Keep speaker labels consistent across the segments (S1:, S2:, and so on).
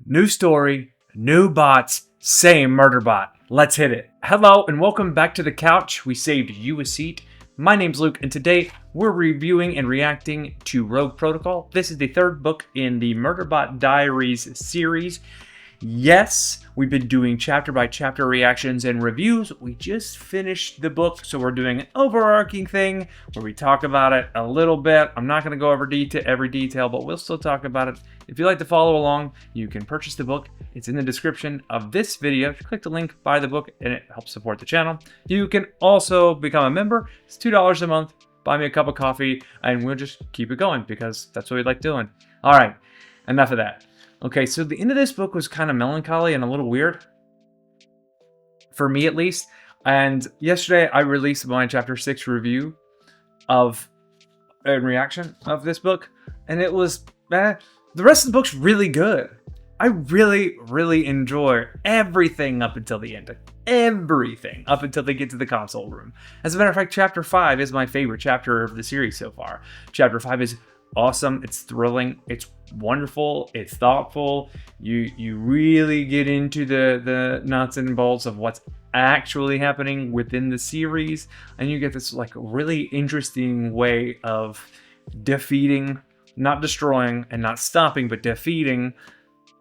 S1: New story, new bots, same Murderbot. Let's hit it. Hello and welcome back to the couch. We saved you a seat. My name's Luke and today we're reviewing and reacting to Rogue Protocol. This is the third book in the Murderbot Diaries series. Yes, we've been doing chapter by chapter reactions and reviews. We just finished the book, so we're doing an overarching thing where we talk about it a little bit. I'm not going to go over every detail, but we'll still talk about it. If you'd like to follow along, you can purchase the book. It's in the description of this video. If you click the link, buy the book, and it helps support the channel. You can also become a member. It's $2 a month. Buy me a cup of coffee, and we'll just keep it going because that's what we like doing. All right, enough of that. Okay, so the end of this book was kind of melancholy and a little weird. For me, at least. And yesterday, I released my Chapter 6 review of and reaction of this book. And it was, the rest of the book's really good. I really enjoy everything up until the end. Everything up until they get to the console room. As a matter of fact, Chapter 5 is my favorite chapter of the series so far. Chapter 5 is awesome, it's thrilling, it's wonderful, it's thoughtful. You really get into the nuts and bolts of what's actually happening within the series, and you get this like really interesting way of defeating, not destroying and not stopping, but defeating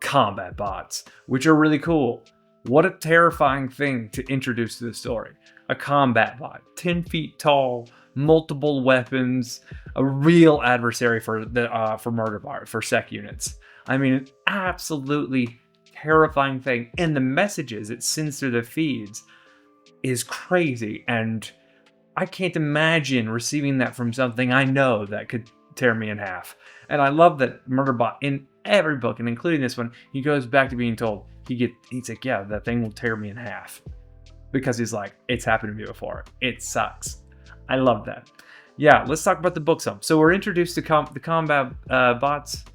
S1: combat bots, which are really cool. What a terrifying thing to introduce to the story. A combat bot, 10 feet tall, multiple weapons, a real adversary for Murderbot, for sec units. I mean, an absolutely terrifying thing. And the messages it sends through the feeds is crazy. And I can't imagine receiving that from something I know that could tear me in half. And I love that Murderbot, in every book, and including this one, he goes back to being told, he's like, yeah, that thing will tear me in half. Because he's like, it's happened to me before. It sucks. I love that. Yeah, let's talk about the book some. So we're introduced to the combat bots.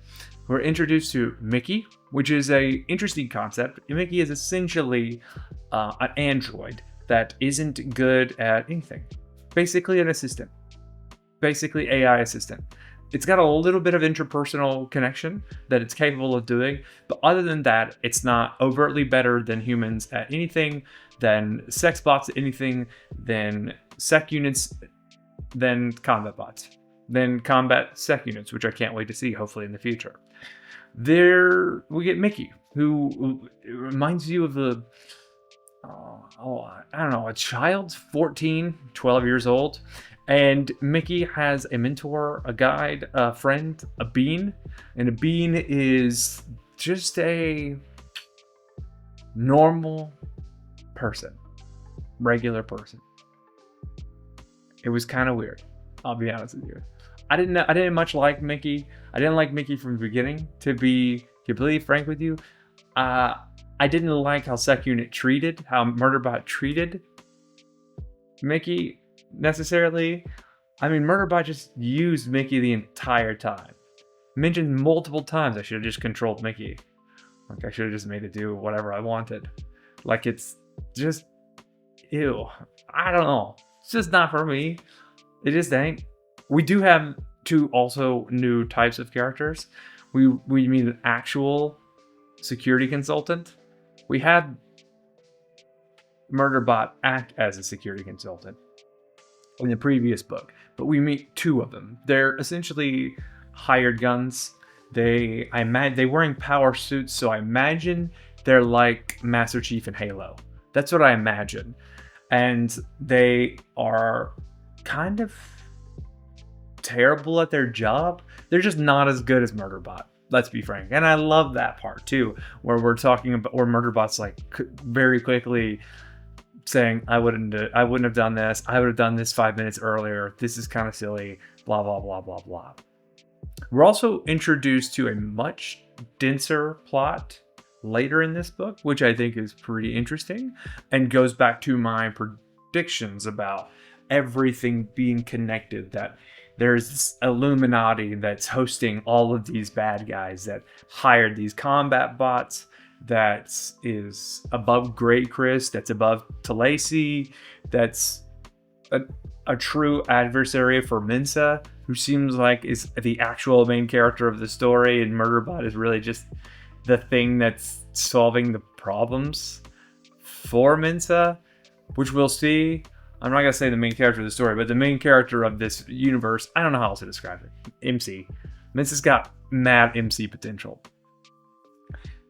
S1: We're introduced to Mickey, which is a interesting concept. Mickey is essentially an android that isn't good at anything. Basically an assistant. Basically AI assistant. It's got a little bit of interpersonal connection that it's capable of doing, but other than that, it's not overtly better than humans at anything, than sex bots at anything, than sec units, than combat bots, than combat sec units, which I can't wait to see hopefully in the future. There we get Mickey, who reminds you of the, I don't know, a child, 14, 12 years old. And Mickey has a mentor, a guide, a friend, a bean. And a bean is just a normal person, regular person. It was kind of weird, I'll be honest with you. I didn't much like Mickey. I didn't like Mickey from the beginning, to be completely frank with you. I didn't like how Sec Unit treated, how Murderbot treated Mickey necessarily. I mean, Murderbot just used Mickey the entire time. Mentioned multiple times I should have just controlled Mickey. Like, I should have just made it do whatever I wanted. Like, it's just, ew. I don't know. It's just not for me. It just ain't. We do have two also new types of characters. We meet an actual security consultant. We had Murderbot act as a security consultant in the previous book, but we meet two of them. They're essentially hired guns. They're wearing power suits, so I imagine they're like Master Chief in Halo. That's what I imagine. And they are kind of terrible at their job. They're just not as good as Murderbot, let's be frank. And I love that part too, where we're talking about where Murderbot's like very quickly saying, I wouldn't have done this. I would have done this 5 minutes earlier. This is kind of silly, blah, blah, blah, blah, blah. We're also introduced to a much denser plot later in this book, which I think is pretty interesting and goes back to my predictions about everything being connected, that there's this Illuminati that's hosting all of these bad guys that hired these combat bots, that is above Grey Chris, that's above Talasi, that's a true adversary for Mensa, who seems like is the actual main character of the story, and Murderbot is really just the thing that's solving the problems for Mensa, which we'll see. I'm not gonna say the main character of the story, but the main character of this universe. I don't know how else to describe it. MC. Mensa's got mad MC potential.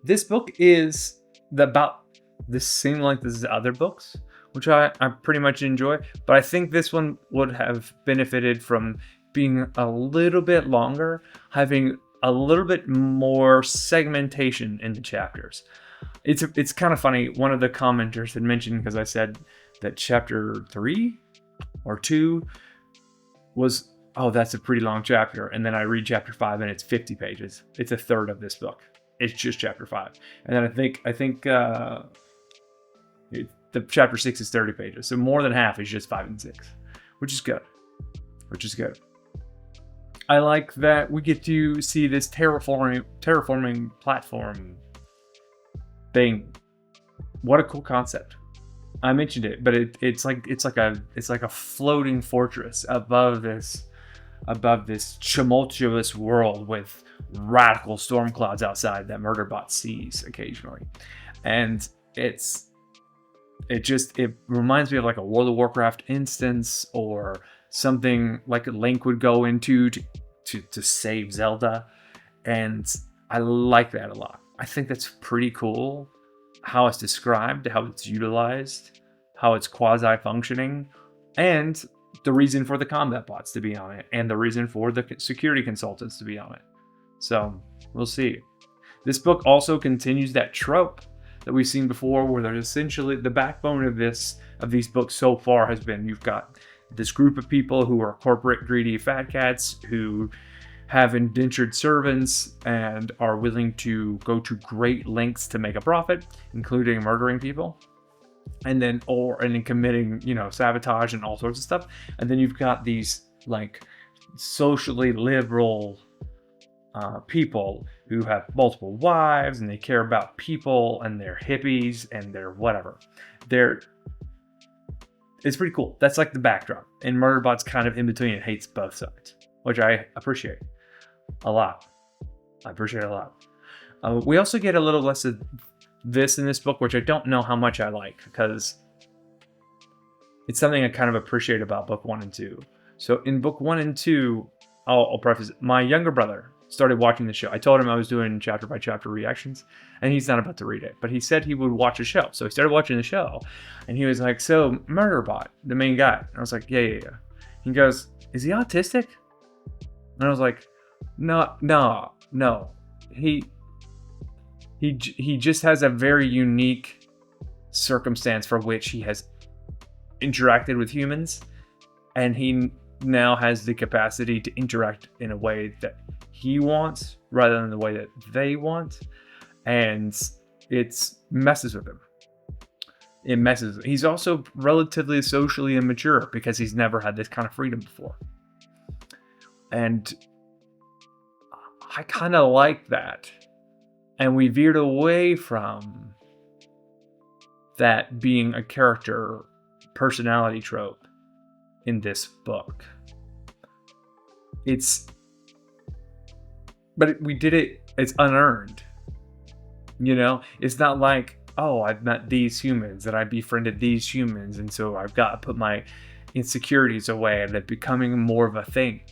S1: This book is about the same length as the other books, which I pretty much enjoy, but I think this one would have benefited from being a little bit longer, having a little bit more segmentation in the chapters. It's kind of funny. One of the commenters had mentioned, because I said that chapter 3 or 2 was, oh, that's a pretty long chapter, and then I read chapter 5 and it's 50 pages. It's a third of this book. It's just chapter 5, and then I think the chapter 6 is 30 pages, so more than half is just 5 and 6, which is good. I like that we get to see this terraforming platform thing. What a cool concept. I mentioned it, but it's like a floating fortress above this tumultuous world with radical storm clouds outside that Murderbot sees occasionally, and it reminds me of like a World of Warcraft instance, or something like a Link would go into to save Zelda, and I like that a lot. I think that's pretty cool how it's described, how it's utilized, how it's quasi-functioning, and the reason for the combat bots to be on it, and the reason for the security consultants to be on it. So we'll see. This book also continues that trope that we've seen before, where there's essentially the backbone of these books so far has been, you've got this group of people who are corporate greedy fat cats who have indentured servants and are willing to go to great lengths to make a profit, including murdering people, and then committing, sabotage and all sorts of stuff. And then you've got these like socially liberal people who have multiple wives, and they care about people, and they're hippies, and they're whatever. It's pretty cool. That's like the backdrop. And Murderbot's kind of in between and hates both sides, which I appreciate a lot. We also get a little less of this in this book, which I don't know how much I like, because it's something I kind of appreciate about book 1 and 2. So in book 1 and 2, I'll preface it. My younger brother started watching the show. I told him I was doing chapter by chapter reactions, and he's not about to read it, but he said he would watch the show. So he started watching the show, and he was like, so Murderbot, the main guy. And I was like, yeah. He goes, is he autistic? And I was like, no. He just has a very unique circumstance for which he has interacted with humans, and he now has the capacity to interact in a way that he wants rather than the way that they want, and it messes with him. He's also relatively socially immature because he's never had this kind of freedom before, and I kind of like that. And we veered away from that being a character personality trope in this book. But we did it, it's unearned. It's not like, oh, I've met these humans and I befriended these humans, and so I've got to put my insecurities away and it becoming more of a thing.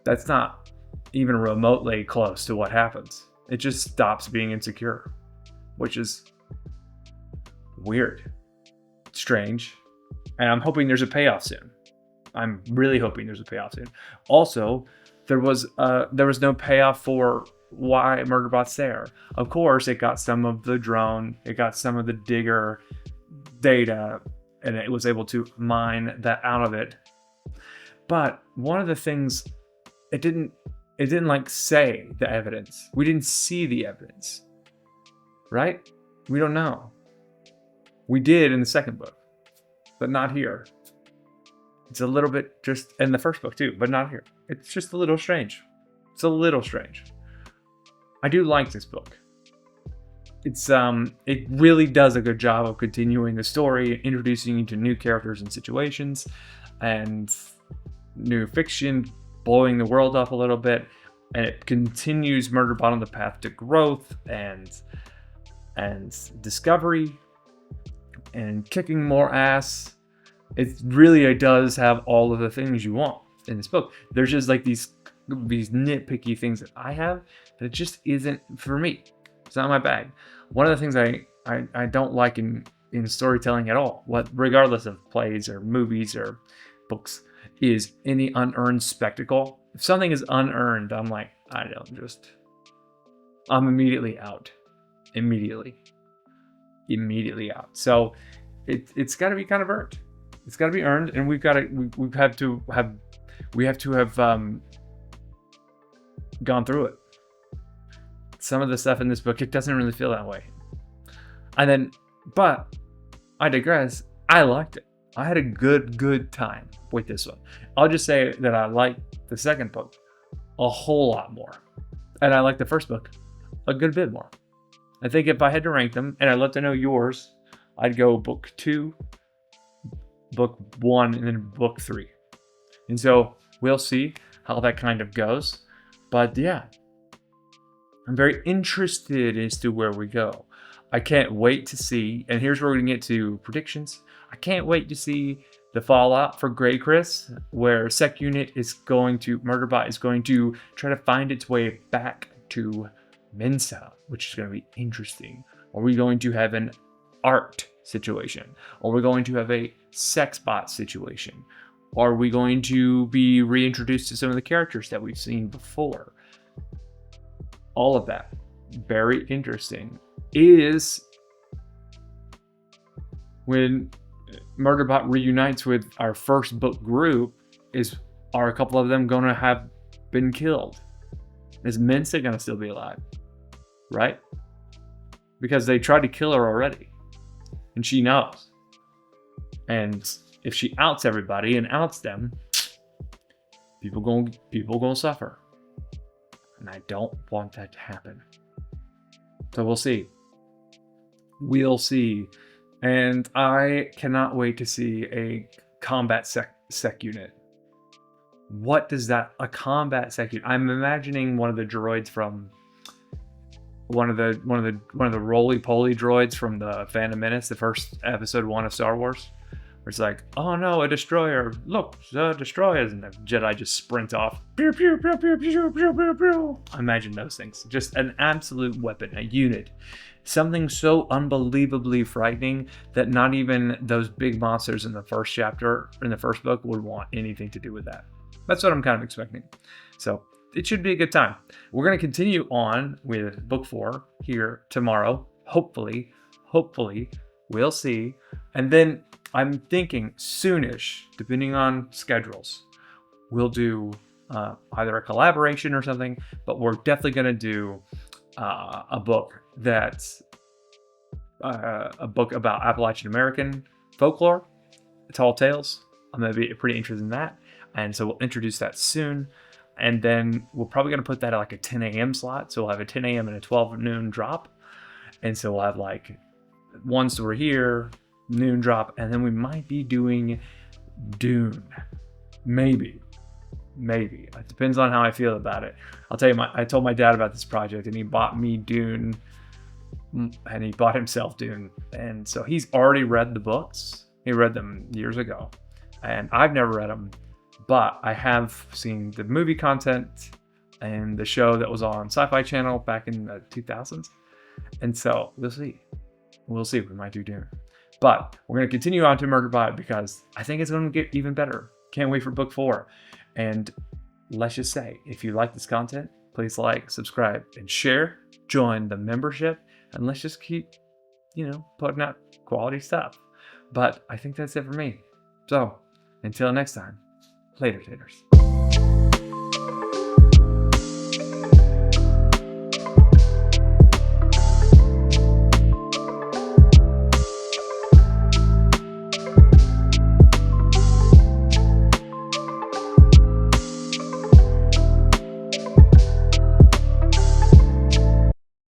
S1: That's not even remotely close to what happens. It just stops being insecure, which is weird, strange, and I'm hoping there's a payoff soon. I'm really hoping there's a payoff soon. Also, there was no payoff for why Murderbot's there. Of course, it got some of the drone, it got some of the digger data, and it was able to mine that out of it. But one of the things, it didn't like say the evidence. We didn't see the evidence, right? We don't know. We did in the second book, but not here. It's a little bit just in the first book too, but not here. It's just a little strange. I do like this book. It really does a good job of continuing the story, introducing you to new characters and situations, and new fiction, blowing the world up a little bit. and it continues Murderbot on the path to growth and discovery and kicking more ass. It does have all of the things you want in this book. There's just like these nitpicky things that I have that just isn't for me. It's not my bag. One of the things I don't like in storytelling at all, regardless of plays or movies or books, is any unearned spectacle. If something is unearned, I'm like, I'm immediately out. Immediately out. So it's got to be kind of earned. It's got to be earned, and we have to have gone through it. Some of the stuff in this book, it doesn't really feel that way. But I digress. I liked it. I had a good time with this one. I'll just say that I liked the second book a whole lot more, and I liked the first book a good bit more. I think if I had to rank them, and I'd love to know yours, I'd go book 2, book 1, and then book 3. And so we'll see how that kind of goes. But yeah, I'm very interested as to where we go. I can't wait to see, and here's where we're going to get to predictions. I can't wait to see the fallout for Grey Chris, where Murderbot is going to try to find its way back to Mensa, which is going to be interesting. Are we going to have an art situation? Are we going to have a sex bot situation? Are we going to be reintroduced to some of the characters that we've seen before? All of that, very interesting. Is when Murderbot reunites with our first book group, are a couple of them going to have been killed? Is Mensa going to still be alive? Right? Because they tried to kill her already. And she knows. And if she outs everybody and outs them, people gonna suffer. And I don't want that to happen. So we'll see. We'll see. And I cannot wait to see a combat sec unit. What does a combat sec unit? I'm imagining one of the droids from one of the roly-poly droids from the Phantom Menace, the first episode 1 of Star Wars, where it's like, oh no, a destroyer! Look, the destroyers, and the Jedi just sprint off. Pew pew pew pew pew pew pew pew. I imagine those things, just an absolute weapon, a unit, something so unbelievably frightening that not even those big monsters in the first chapter in the first book would want anything to do with that. That's what I'm kind of expecting. So it should be a good time. We're going to continue on with book 4 here tomorrow. Hopefully, we'll see. And then I'm thinking soonish, depending on schedules, we'll do either a collaboration or something, but we're definitely going to do a book that's a book about Appalachian American folklore, tall tales. I'm going to be pretty interested in that. And so we'll introduce that soon. And then we're probably going to put that at like a 10 a.m. slot. So we'll have a 10 a.m. and a 12 noon drop. And so we'll have like one story here, noon drop. And then we might be doing Dune. Maybe. It depends on how I feel about it. I'll tell you, I told my dad about this project and he bought me Dune. And he bought himself Dune. And so he's already read the books. He read them years ago. And I've never read them. But I have seen the movie content and the show that was on Sci-Fi Channel back in the 2000s. And so we'll see. We might do Dune. But we're going to continue on to Murderbot because I think it's going to get even better. Can't wait for book 4. And let's just say, if you like this content, please like, subscribe, and share. Join the membership. And let's just keep, putting out quality stuff. But I think that's it for me. So until next time. Later, taters.